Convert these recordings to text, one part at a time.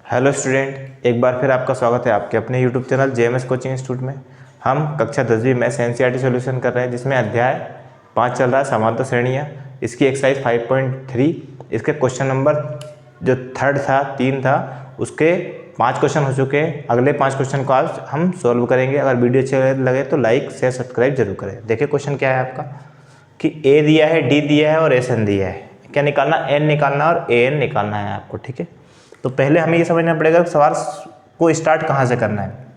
Hello student, एक बार फिर आपका स्वागत है आपके अपने YouTube channel JMS coaching institute में। हम कक्षा 10वीं मैथ्स एनसीईआरटी सॉल्यूशन कर रहे हैं, जिसमें अध्याय 5 चल रहा है, समांतर श्रेणियाँ। इसकी एक्सरसाइज 5.3, इसके क्वेश्चन नंबर जो 3 था उसके 5 क्वेश्चन हो चुके हैं। अगले 5 क्वेश्चन को आज हम सॉल्व करेंगे। अगर वीडियो अच्छे लगे तो लाइक शेयर सब्सक्राइब जरूर करें। देखिए क्वेश्चन क्या है आपका कि ए दिया है, डी दिया है और एस एन दिया है। क्या निकालना? एन निकालना और ए एन निकालना है आपको। ठीक है, तो पहले हमें ये समझना पड़ेगा कि सवाल को स्टार्ट कहाँ से करना है।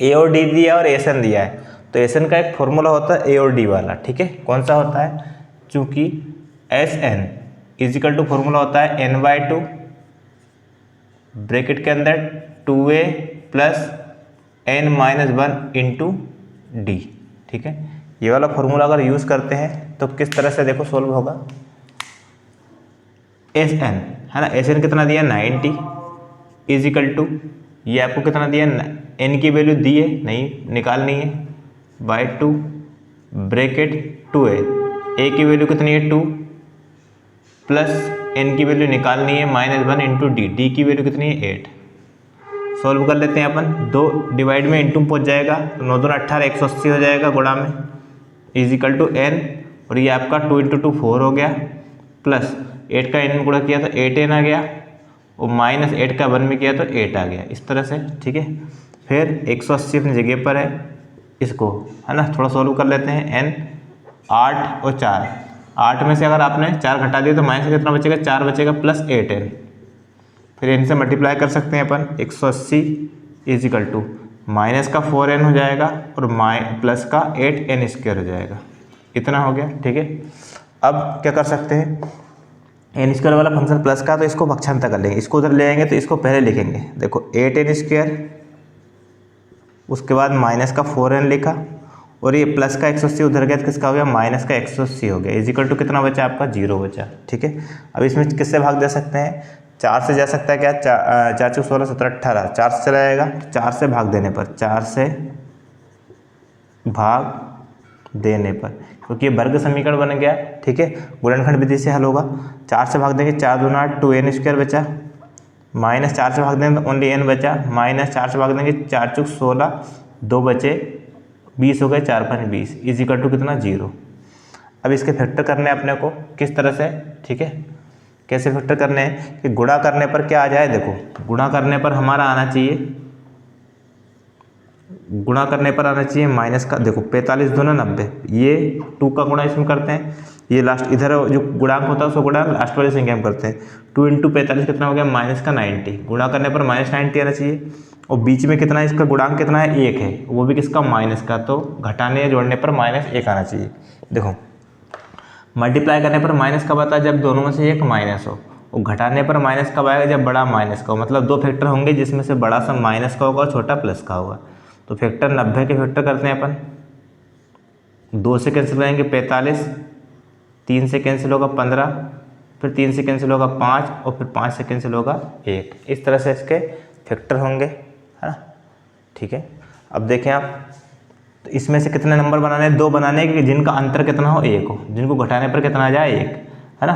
ए और डी दिया और एस एन दिया है, तो एस एन का एक फॉर्मूला होता है ए और डी वाला। ठीक है, कौन सा होता है? चूंकि S N is equal to formula होता है n/2 ब्रैकेट के अंदर 2a plus n-1 into D. ठीक है, ये वाला फॉर्मूला अगर यूज़ करते हैं तो किस तरह से देखो सोल्व होगा। एस एन है ना, एस एन कितना दिया 90 इजिकल टू, ये आपको कितना दिया, एन की वैल्यू दी है नहीं, निकालनी है, बाई 2 ब्रैकेट 2a, ए की वैल्यू कितनी है 2 प्लस एन की वैल्यू निकालनी है -1 इंटू डी, डी की वैल्यू कितनी है 8। सॉल्व कर लेते हैं अपन। 2 डिवाइड में इंटू पहुँच जाएगा तो 9 2 18 180 हो जाएगा गुणा में इजिकल टू एन, और ये आपका 2 इंटू 2 4 हो गया, प्लस 8 का एन में गुणा किया तो 8n आ गया, और -8 का 1 में किया तो 8 आ गया, इस तरह से। ठीक है, फिर 180 अपनी जगह पर है, इसको है ना थोड़ा सॉल्व कर लेते हैं। n 8 और 4, 8 में से अगर आपने 4 घटा दिया तो माइनस कितना बचेगा, 4 बचेगा प्लस 8n, फिर n से मल्टीप्लाई कर सकते हैं अपन। 180 इजिकल टू माइनस का 4n हो जाएगा और प्लस का 8n² हो जाएगा, इतना हो गया। ठीक है, अब क्या कर सकते हैं, n² वाला फंक्शन प्लस का, तो इसको पक्षांतर कर लेंगे, इसको उधर ले आएंगे तो इसको पहले लिखेंगे। देखो 8n², उसके बाद माइनस का 4n लिखा, और ये प्लस का 180 उधर गया तो किसका हो गया, माइनस का 180 हो गया, इजिकल टू कितना बचा आपका 0 बचा। ठीक है, अब इसमें किससे भाग दे सकते हैं, 4 से जा सकता है क्या, 4 4 16 17 18, 4 से चला जाएगा, 4 से भाग देने पर, 4 से भाग देने पर, क्योंकि ये वर्ग समीकरण बन गया। ठीक है, गुणनखंड विधि से हल होगा। 4 से भाग देंगे 4 दूना 8, 2n² बचा, -4 से भाग देंगे तो ओनली n बचा, -4 से भाग देंगे 4 चौक 16, 2 बचे 20 हो गए, 4 5 20 इजिकल टू कितना 0। अब इसके फैक्टर करने हैं अपने को, किस तरह से? ठीक है, कैसे फैक्टर करने हैं कि गुणा करने पर क्या आ जाए, देखो गुणा करने पर हमारा आना चाहिए, गुणा करने पर आना चाहिए माइनस का, देखो 45 दूना 90, ये 2 का गुणा इसमें करते हैं, ये लास्ट इधर जो गुणांक होता है उसको गुणा लास्ट वाली संख्या में करते हैं। 2 इंटू 45 कितना हो गया, माइनस का 90, गुणा करने पर -90 आना चाहिए, और बीच में कितना है, इसका गुणांक कितना है 1 है, वो भी किसका, माइनस का, तो घटाने या जोड़ने पर -1 आना चाहिए। देखो मल्टीप्लाई करने पर माइनस कब आता है, जब दोनों में से एक माइनस हो, और घटाने पर माइनस कब आएगा, जब बड़ा माइनस का हो। मतलब 2 फैक्टर होंगे जिसमें से बड़ा सा माइनस का होगा और छोटा प्लस का होगा। तो फैक्टर 90 के फैक्टर करते हैं अपन, 2 से कैंसिल करेंगे 45, 3 से कैंसिल होगा 15, फिर 3 से कैंसिल होगा 5, और फिर 5 से कैंसिल होगा 1। इस तरह से इसके फैक्टर होंगे, है ना। ठीक है, अब देखें आप, तो इसमें से कितने नंबर बनाने हैं, 2 बनाने हैं, जिनका अंतर कितना हो 1 हो, जिनको घटाने पर कितना आ जाए 1, है ना।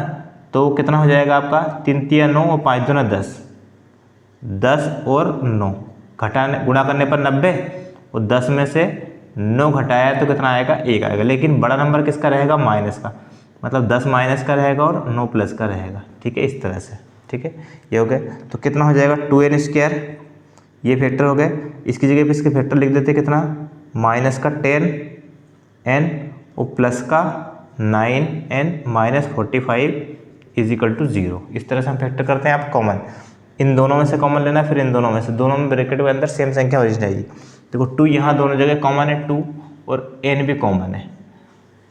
तो कितना हो जाएगा आपका, 3 3 9 और 5 दूना 10, 10 और 9, घटाने गुणा करने पर 90, और 10 में से 9 घटाया तो कितना आएगा, 1 आएगा। लेकिन बड़ा नंबर किसका रहेगा, माइनस का, मतलब 10 माइनस का रहेगा और 9 प्लस का रहेगा। ठीक है, इस तरह से। ठीक है, ये हो गया, तो कितना हो जाएगा 2n², ये फैक्टर हो गए, इसकी जगह पे इसके फैक्टर लिख देते कितना, माइनस का 10n और प्लस का 9n -45 इजिकल टू 0। इस तरह से हम फैक्टर करते हैं। आप कॉमन इन दोनों में से कॉमन लेना, फिर इन दोनों में से, दोनों में ब्रैकेट के अंदर सेम संख्या हो जाएगी। देखो 2 यहाँ दोनों जगह कॉमन है 2, और n भी कॉमन है,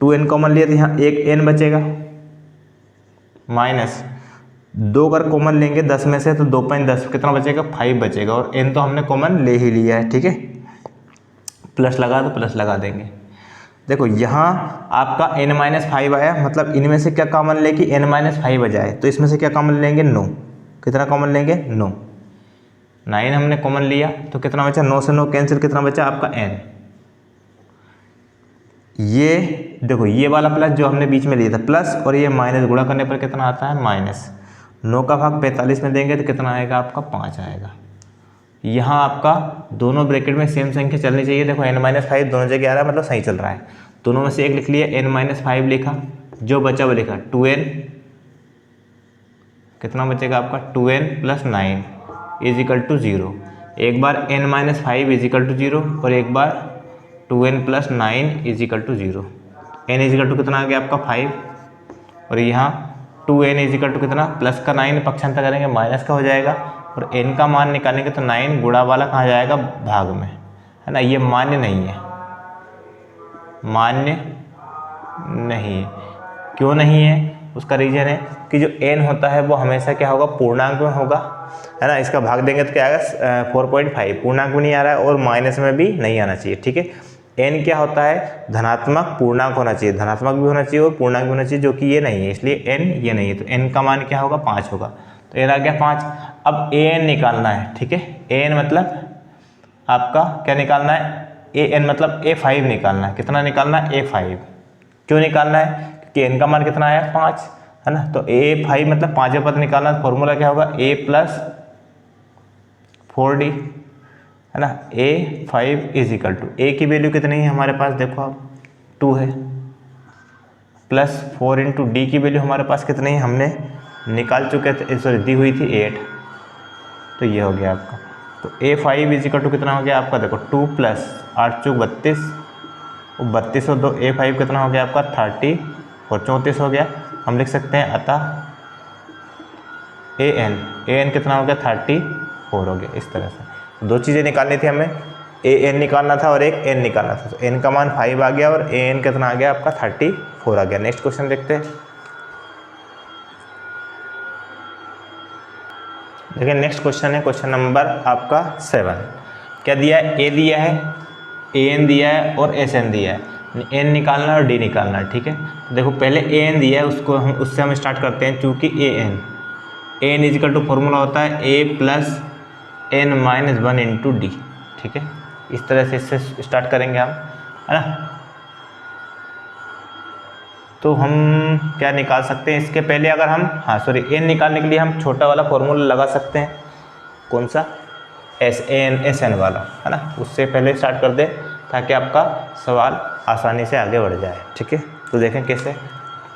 2n कॉमन लिया तो यहाँ एक n बचेगा, माइनस 2 अगर कॉमन लेंगे 10 में से तो 2 5 10 कितना बचेगा, 5 बचेगा, और n तो हमने कॉमन ले ही लिया है। ठीक है, प्लस लगा तो प्लस लगा देंगे। देखो यहाँ आपका n-5 आया, मतलब इनमें से क्या कॉमन ले कि n-5 आ जाए, तो इसमें से क्या कॉमन लेंगे 9, कितना कॉमन लेंगे 9, 9 हमने कॉमन लिया तो कितना बचा, 9 से 9 कैंसिल, कितना बचा आपका n। ये देखो ये वाला प्लस जो हमने बीच में लिया था प्लस, और ये माइनस, गुणा करने पर कितना आता है माइनस, 9 का भाग 45 में देंगे तो कितना आएगा आपका 5 आएगा। यहाँ आपका दोनों ब्रैकेट में सेम संख्या चलनी चाहिए। देखो n-5 दोनों जगह आ रहा है, मतलब सही चल रहा है। दोनों में से एक लिख लिया, n-5 लिखा, जो बचा वो लिखा 2n, कितना बचेगा आपका 2n + 9 = 0। एक बार n-5 = 0 और एक बार 2n + 9 = 0। n = कितना आ गया आपका 5 और यहाँ 2n = कितना, प्लस का 9 पक्षांतर करेंगे माइनस का हो जाएगा और n का मान निकालेंगे तो 9 गुणा वाला कहाँ जाएगा, भाग में, है ना। ये मान्य नहीं है, मान्य नहीं है। क्यों नहीं है, उसका रीजन है कि जो n होता है वो हमेशा क्या होगा, पूर्णांक में होगा, है ना। इसका भाग देंगे तो क्या आएगा 4.5, पूर्णांक में नहीं आ रहा है और माइनस में भी नहीं आना चाहिए, ठीक है। n क्या होता है, धनात्मक पूर्णांक होना चाहिए, धनात्मक भी होना चाहिए और पूर्णांक भी होना चाहिए, जो कि ये नहीं है, इसलिए n ये नहीं है। तो n का मान क्या होगा, 5 होगा। तो ये आ गया 5। अब an निकालना है, ठीक है। an मतलब आपका क्या निकालना है, an मतलब a5 निकालना है। कितना निकालना है, a5। क्यों निकालना है, क्योंकि n का मान कितना आया 5, है ना। तो a5 मतलब 5वें पद निकालना है। फॉर्मूला क्या होगा, a + 4d, है ना। a5 = a की वैल्यू कितनी है हमारे पास, देखो आप 2 है, प्लस 4 × d की वैल्यू हमारे पास कितनी है, हमने निकाल चुके थे, सॉरी दी हुई थी 8। तो ये हो गया आपका। तो a5 = कितना हो गया आपका, देखो 2 + 8 × 32 और 32 और 2 a5 कितना हो गया आपका 30 और 34 हो गया। हम लिख सकते हैं अतः an कितना हो गया 34 हो गया। इस तरह से दो चीज़ें निकालनी थी हमें, an निकालना था और एक n निकालना था। तो n का मान 5 आ गया और an कितना आ गया आपका 34 आ गया। नेक्स्ट क्वेश्चन देखते हैं। देखिए नेक्स्ट क्वेश्चन है क्वेश्चन नंबर आपका 7। क्या दिया है, a दिया है, an दिया है और sn दिया है। n निकालना है और d निकालना है, ठीक है। तो देखो पहले an दिया है, उससे हम स्टार्ट करते हैं। चूँकि an = फॉर्मूला होता है a + n - 1 × d, ठीक है। इस तरह से इससे स्टार्ट करेंगे हम, है ना। तो हम क्या निकाल सकते हैं इसके पहले, अगर हम n निकालने के लिए हम छोटा वाला फॉर्मूला लगा सकते हैं। कौन सा, SN वाला, है ना। उससे पहले स्टार्ट कर दें ताकि आपका सवाल आसानी से आगे बढ़ जाए, ठीक है। तो देखें कैसे,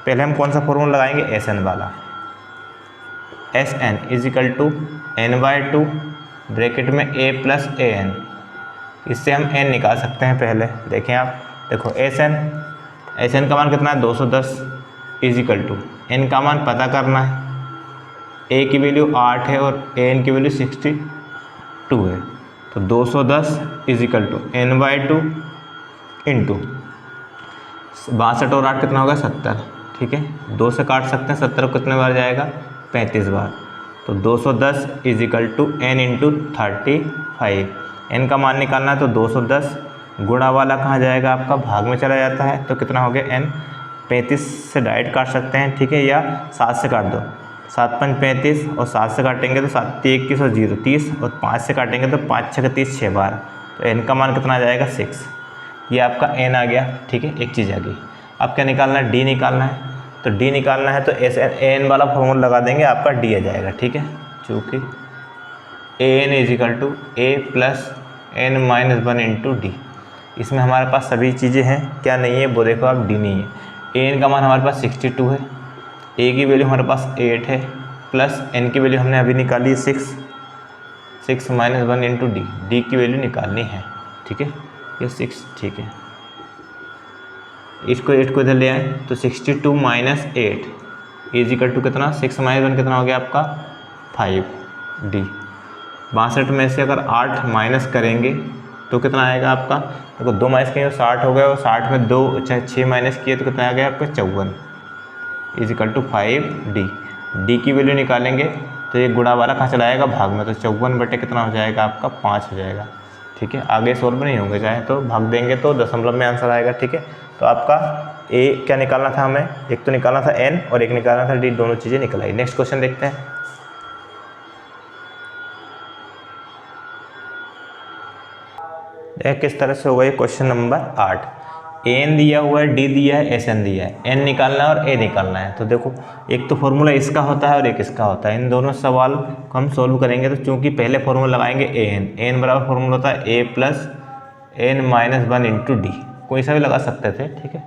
पहले हम कौन सा फॉर्मूला लगाएंगे, SN वाला। SN = n/2 ब्रैकेट में a + an। इससे हम n निकाल सकते हैं। पहले देखें आप, देखो SN का मान कितना है 210 = n का मान पता करना है। a की वैल्यू 8 है और an की वैल्यू 62 है। तो 210 = n/2 × 62 और 8 कितना होगा 70, ठीक है। 2 से काट सकते हैं, 70 कितने बार जाएगा 35 बार। तो 210 = n × 35। n का मान निकालना है तो 210 गुणा वाला कहाँ जाएगा आपका, भाग में चला जाता है। तो कितना हो गया n, 35 से डायरेक्ट काट सकते हैं, ठीक है, या 7 से काट दो। 7 × 5 = 35 और 7 से काटेंगे तो 7 × 3 = 21 और 0 30 और 5 से काटेंगे तो 5 × 6 = 30, 6 बार। तो n का मान कितना आ जाएगा 6। ये आपका n आ गया, ठीक है, एक चीज़ आ गई। अब क्या निकालना है, d निकालना है। तो d निकालना है तो an वाला फॉर्मूला लगा देंगे, आपका d आ जाएगा, ठीक है। चूँकि an = a + n - 1 × d। इसमें हमारे पास सभी चीज़ें हैं, क्या नहीं है वो देखो आप, d नहीं है। an का मान हमारे पास 62 है, a की वैल्यू हमारे पास 8 है, प्लस n की वैल्यू हमने अभी निकाली 6 - 1 × d की वैल्यू निकालनी है, ठीक है। ये 6, ठीक है। इसको 8 को इधर ले आए तो 62 - 8 = कितना, 6 - 1 कितना हो गया आपका 5d। 62 में से अगर 8 माइनस करेंगे तो कितना आएगा आपका, देखो 2 माइनस किए तो 60 हो गया और 60 में 2 चाहे 6 माइनस किए तो कितना आ गया आपका 54 = 5d। d की वैल्यू निकालेंगे तो ये गुणा वाला कहाँ चला जाएगा, भाग में। तो 54 बटे कितना हो जाएगा आपका 5 हो जाएगा, ठीक है। आगे सॉल्व नहीं होंगे, चाहे तो भाग देंगे तो दशमलव में आंसर आएगा, ठीक है। तो आपका a क्या निकालना था हमें, एक तो निकालना था n और एक निकालना था d, दोनों चीज़ें निकल आई। नेक्स्ट क्वेश्चन देखते हैं। किस तरह से होगा ये क्वेश्चन नंबर 8। एन दिया हुआ है, डी दिया है, एस एन दिया है, एन निकालना है और ए निकालना है। तो देखो एक तो फॉर्मूला इसका होता है और एक इसका होता है, इन दोनों सवाल को हम सोल्व करेंगे। तो चूंकि पहले फॉर्मूला लगाएंगे ए एन बराबर फॉर्मूला होता है a plus n minus 1 into d, कोई सा भी लगा सकते थे, ठीक है।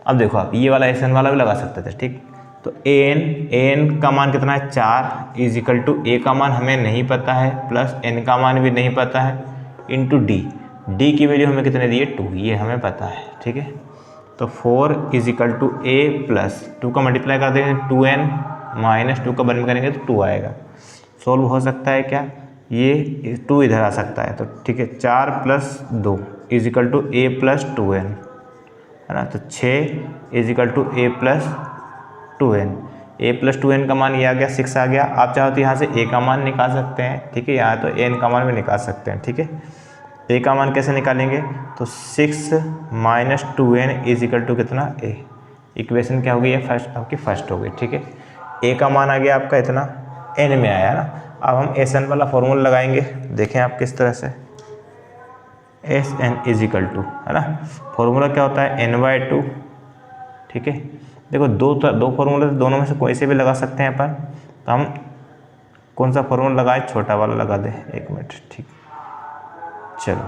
अब देखो आप ये वाला एस एन वाला भी लगा सकते थे, ठीक। तो एन का मान कितना है 4 इज इक्वल टू ए का मान हमें नहीं पता है प्लस एन का मान भी नहीं पता है इंटू डी की वैल्यू हमें कितने दी है 2, ये हमें पता है, ठीक है। तो 4 is equal to A plus 2 का मल्टीप्लाई कर देंगे 2n माइनस 2 का वन में करेंगे तो 2 आएगा। सोल्व हो सकता है क्या, ये 2 इधर आ सकता है, तो ठीक है 4 plus 2 is equal to A plus 2n, है ना। तो 6 is equal to A plus 2n, A plus 2n का मान ये आ गया 6 आ गया। आप चाहो तो यहाँ से ए का मान निकाल सकते हैं, ठीक है, यहाँ तो एन का मान भी निकाल सकते हैं, ठीक है। ए का मान कैसे निकालेंगे, तो 6 minus 2n is equal to कितना ए, इक्वेशन क्या होगी, ये फर्स्ट आपकी फर्स्ट हो गई, ठीक है। ए का मान आ गया आपका इतना, एन में आया ना। अब हम एस एन वाला फॉर्मूला लगाएंगे, देखें आप किस तरह से, S N is equal to, है ना, फॉर्मूला क्या होता है n/2, ठीक है। देखो दो फॉर्मूले, दोनों में से कोई से भी लगा सकते हैं अपन। तो हम कौन सा फॉर्मूला लगाए, छोटा वाला लगा दे, 1 मिनट, ठीक। चलो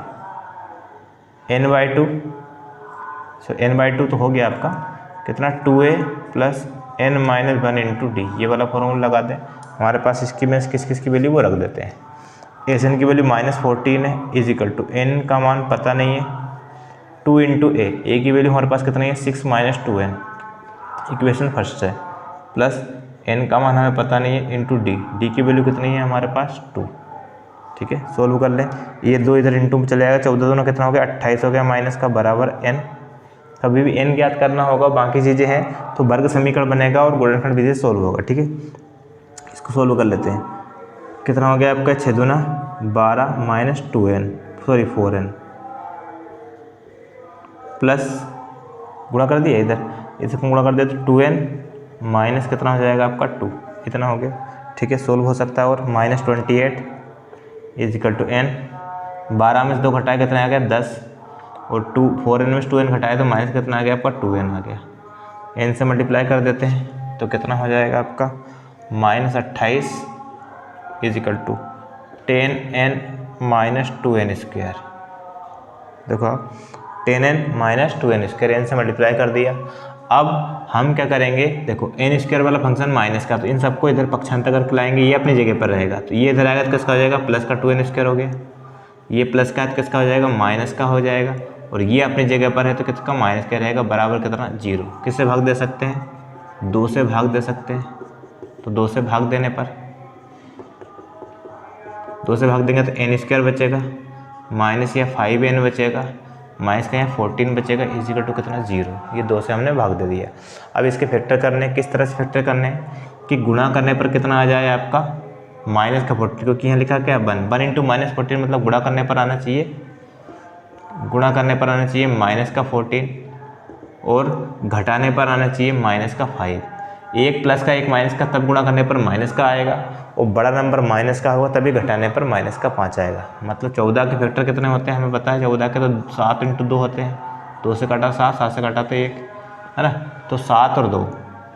n/2, सो n/2 तो हो गया आपका कितना 2a plus n minus 1 into D, ये वाला फॉर्मूला लगा दें। हमारे पास इसकी में किस किस की वैल्यू वो रख देते हैं। एस एन की वैल्यू -14 है इज इक्वल टू एन का मान पता नहीं है 2 इंटू ए की वैल्यू हमारे पास कितना है 6 माइनस 2n, इक्वेशन फर्स्ट है, प्लस एन का मान हमें पता नहीं है इंटू डी की वैल्यू कितनी है हमारे पास 2, ठीक है। सोल्व कर लें, ये 2 इधर इंटू में चले जाएगा, 14 दोनों कितना हो गया 28 हो गया, माइनस का बराबर n। कभी भी n ज्ञात करना होगा, बाकी चीज़ें हैं तो वर्ग समीकरण बनेगा और गुणनखंड विधि से सोल्व होगा, ठीक है। इसको सोल्व कर लेते हैं, कितना हो गया आपका 6 दूना 12 माइनस 4n प्लस गुणा कर दिया इधर, इसे गुणा कर दिया तो 2n माइनस कितना हो जाएगा आपका 2, इतना हो गया, ठीक है। सोल्व हो सकता है और -28 इज इक्वल टू n, 12 में से 2 घटाए कितना आ गया 10 और 4n में से 2n घटाए तो माइनस कितना आ गया आपका 2n आ गया। n से मल्टीप्लाई कर देते हैं तो कितना हो जाएगा आपका -28 is equal to 10n minus 2n square. देखो आप 10n minus 2n square, n से मल्टीप्लाई कर दिया। अब हम क्या करेंगे, देखो n स्क्वायर वाला फंक्शन माइनस का, तो इन सबको इधर पक्षांतर करके लाएंगे, ये अपनी जगह पर रहेगा, तो ये इधर आएगा तो किसका हो जाएगा प्लस का 2n स्क्वायर हो गया, ये प्लस का है तो किसका हो जाएगा माइनस का हो जाएगा, और ये अपनी जगह पर है तो किसका माइनस का रहेगा, बराबर कितना 0। किससे भाग दे सकते हैं, 2 से भाग दे सकते हैं, तो 2 से भाग देने पर 2 से भाग देंगे तो n स्क्वायर बचेगा, माइनस या 5n बचेगा, माइनस का यहाँ 14 बचेगा, इज इक्वल टू कितना 0। ये 2 से हमने भाग दे दिया। अब इसके फैक्टर करने, किस तरह से फैक्टर करने कि गुणा करने पर कितना आ जाए आपका माइनस का 40, क्योंकि यहाँ लिखा क्या 1 इंटू -14 मतलब गुणा करने पर आना चाहिए, गुणा करने पर आना चाहिए माइनस का 14 और घटाने पर आना चाहिए माइनस का 5। एक प्लस का एक माइनस का तब गुणा करने पर माइनस का आएगा, और बड़ा नंबर माइनस का होगा तभी घटाने पर माइनस का 5 आएगा। मतलब 14 के फैक्टर कितने होते हैं हमें पता है, 14 के तो 7 इंटू 2 होते हैं, 2 से काटा 7, 7 से काटा तो 1, है ना। तो 7 और 2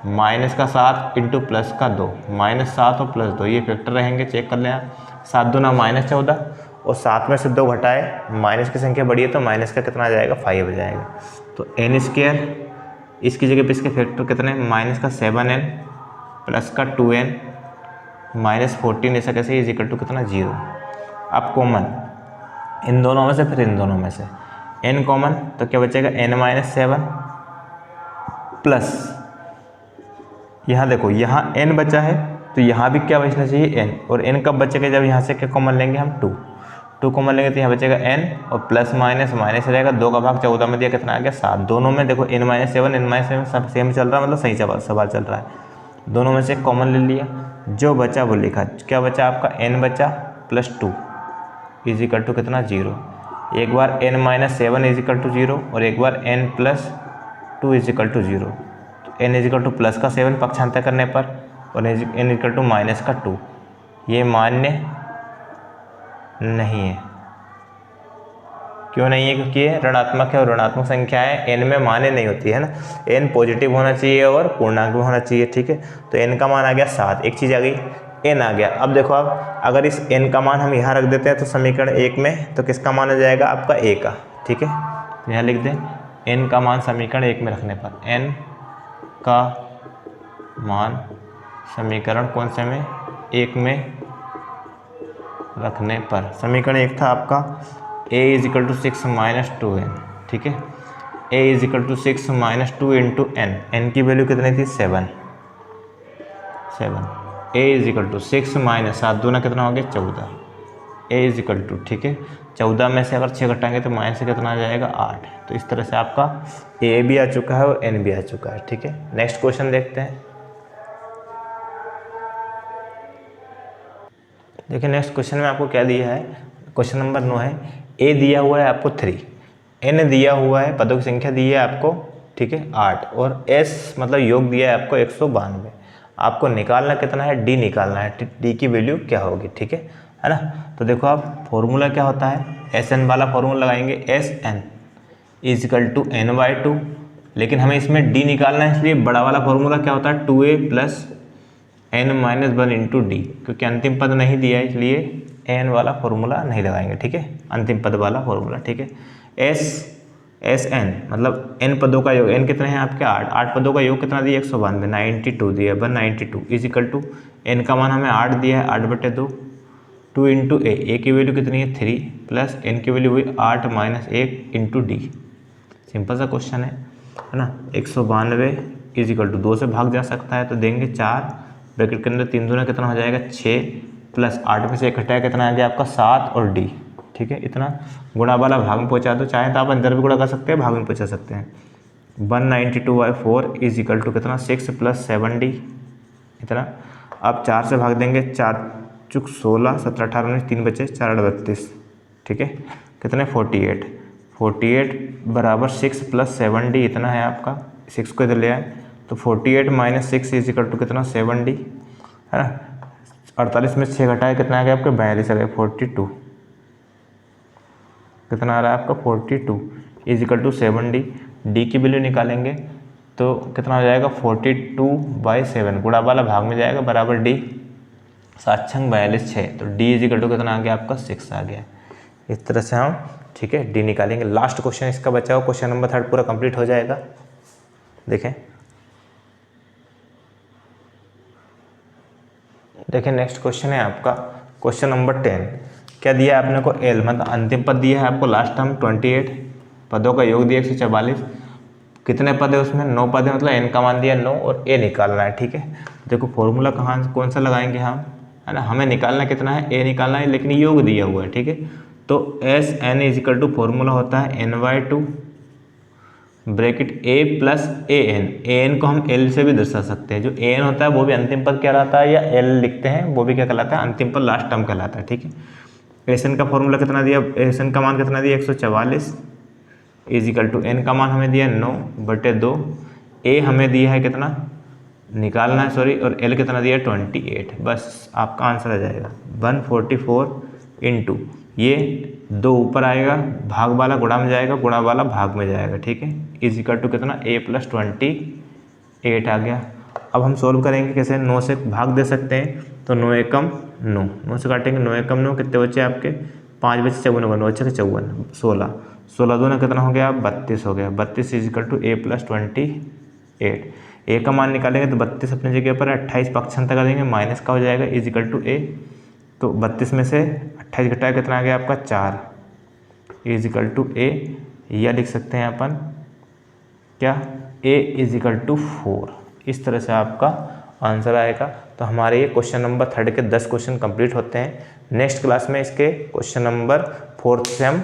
माइनस का 7 इंटू प्लस का 2, -7 और +2 ये फैक्टर रहेंगे, चेक कर लें आप। 7 दूना -14 और 7 में से 2 घटाए, माइनस की संख्या बढ़ी है तो माइनस का कितना आ जाएगा 5 आ जाएगा। तो n स्क्वायर, इसकी जगह पे इसके फैक्टर कितने, माइनस का 7n प्लस का 2n माइनस 14, ऐसा कैसे इज इक्वल टू कितना 0। अब कॉमन इन दोनों में से, फिर इन दोनों में से n कॉमन तो क्या बचेगा n-7 प्लस, यहाँ देखो यहाँ n बचा है तो यहाँ भी क्या बचना चाहिए n, और n कब बचेगा जब यहाँ से क्या कॉमन लेंगे हम 2 कॉमन लेंगे तो यहाँ बचेगा n और प्लस माइनस माइनस रहेगा, 2 का भाग 14 में दिया कितना आ गया 7। दोनों में देखो n-7 सब सेम चल रहा है, मतलब सही सवाल चल रहा है। दोनों में से कॉमन ले लिया, जो बचा वो लिखा, क्या बचा आपका n बचा प्लस 2 इज इक्वल टू कितना 0। एक बार n-7 इज इक्वल टू 0 और एक बार n plus 2 is equal to 0। तो n is equal to plus का 7 पक्षांतर करने पर और n इक्वल टू माइनस का 2, ये मान्य नहीं है, क्यों नहीं है? क्योंकि ये ऋणात्मक है और ऋणात्मक संख्या है n में मान्य नहीं होती है ना, n पॉजिटिव होना चाहिए और पूर्णांक भी होना चाहिए, ठीक है। तो n का मान आ गया 7, एक चीज़ आ गई, n आ गया। अब देखो आप अगर इस n का मान हम यहाँ रख देते हैं तो समीकरण 1 में, तो किसका मान आ जाएगा? आपका a का, ठीक है। तो यहाँ लिख दें n का मान समीकरण 1 में रखने पर, n का मान समीकरण कौन से में? 1 में रखने पर, समीकरण 1 था आपका a = 6 - 2n, ठीक है। a = 6 - 2 × n, n की वैल्यू कितनी थी? 7। a = 6 - 7 दूना कितना हो गया? 14। a = ठीक है, 14 में से अगर 6 घटाएंगे तो माइनस से कितना आ जाएगा? 8। तो इस तरह से आपका a भी आ चुका है और n भी आ चुका है, ठीक है। नेक्स्ट क्वेश्चन देखते हैं। देखिए नेक्स्ट क्वेश्चन में आपको क्या दिया है? क्वेश्चन नंबर 9 है, a दिया हुआ है आपको 3, n दिया हुआ है, पदों की संख्या दी है आपको, ठीक है, 8, और s मतलब योग दिया है आपको 192। आपको निकालना कितना है? d निकालना है, d की वैल्यू क्या होगी, ठीक है ना। तो देखो आप फॉर्मूला क्या होता है, Sn वाला फॉर्मूला लगाएंगे, Sn = n/2, लेकिन हमें इसमें d निकालना है, इसलिए बड़ा वाला फॉर्मूला क्या होता है? 2a + n - 1 × d, क्योंकि अंतिम पद नहीं दिया है इसलिए n वाला फॉर्मूला नहीं लगाएंगे, ठीक है, अंतिम पद वाला फॉर्मूला, ठीक है। Sn मतलब n पदों का योग, n कितने हैं आपके? 8 पदों का योग कितना दिया? 192, 92 दिया, 192 = n का मान हमें 8 दिया है, 8/2, 2 × a की वैल्यू कितनी है? 3 प्लस n की वैल्यू हुई 8 - 1 × d। सिंपल सा क्वेश्चन है ना। 192 = 2 से भाग जा सकता है तो देंगे 4, ब्रैकेट के अंदर 3 दूना कितना हो जाएगा? 6 प्लस 8 में से 1 घटाया कितना आ गया आपका? 7 और d, ठीक है। इतना गुणा वाला भाग में पहुंचा दो, चाहे तो आप अंदर भी गुणा कर सकते हैं, भाग में पहुंचा सकते हैं। 192/4 = कितना? 6 + 7d, इतना। आप 4 से भाग देंगे, 4 × 4 = 16, 17, 18, 19, 3 बचे, 4 × 8 = 32, ठीक है। कितने? 48 = 6 + 7d, इतना है आपका। 6 को इधर ले आए तो 48 - 6 = कितना? 7d, है ना। 48 में 6 घटाए कितना आ गया आपका? 42 आ गया, 42। कितना आ रहा है आपका? 42 = 7d। d की वैल्यू निकालेंगे तो कितना हो जाएगा? 42/7, गुणा वाला भाग में जाएगा, बराबर d, 7 × 6 = 42, 6, तो d = कितना आ गया आपका? 6 आ गया। इस तरह से हम, ठीक है, d निकालेंगे। लास्ट क्वेश्चन इसका बचा हुआ, क्वेश्चन नंबर 3 पूरा कंप्लीट हो जाएगा। देखें नेक्स्ट क्वेश्चन है आपका क्वेश्चन नंबर 10। क्या दिया है आपने को? l मतलब अंतिम पद दिया है आपको, लास्ट टर्म 28, पदों का योग दिया 144, कितने पद है उसमें? 9 पद है, मतलब n का मान दिया 9 और a निकालना है, ठीक है। देखो फॉर्मूला कौन सा लगाएंगे हम, है ना। हमें निकालना कितना है? a निकालना है, लेकिन योग दिया हुआ है, ठीक है। तो Sn = फॉर्मूला होता है n/2 ब्रैकेट a + an को हम l से भी दर्शा सकते हैं। जो an होता है वो भी अंतिम पद कहलाता है, या l लिखते हैं वो भी क्या कहलाता है? अंतिम पद, लास्ट टर्म कहलाता है, ठीक है। Sn का फॉर्मूला कितना दिया? Sn का मान कितना दिया? 144 = n का मान हमें दिया 9/2, a हमें दिया है कितना निकालना है, सॉरी, और l कितना दिया? 28। बस आपका आंसर आ जाएगा 144 × ये 2 ऊपर आएगा, भाग वाला गुणा में जाएगा, गुणा वाला भाग में जाएगा, ठीक है, = कितना? a + 28 आ गया। अब हम सोल्व करेंगे कैसे? 9 से भाग दे सकते हैं, तो 9 एकम 9, 9 से काटेंगे, 9 एकम 9, कितने बचे आपके? 5 बचे, 54 होगा, 9 × 6 = 54, 16, 16 दूना कितना हो गया? 32 हो गया, 32 = a + 28। a का मान निकालेंगे तो 32 अपनी जगह पर, 28 पक्षांतर कर देंगे, माइनस का हो जाएगा, = a, तो 32 में से 28 घटाया कितना आ गया आपका? 4, = a, या लिख सकते हैं अपन क्या? a = 4। इस तरह से आपका आंसर आएगा। तो हमारे ये क्वेश्चन नंबर 3 के 10 क्वेश्चन कंप्लीट होते हैं। नेक्स्ट क्लास में इसके क्वेश्चन नंबर 4 से हम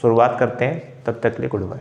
शुरुआत करते हैं। तब तक के लिए गुड बाय।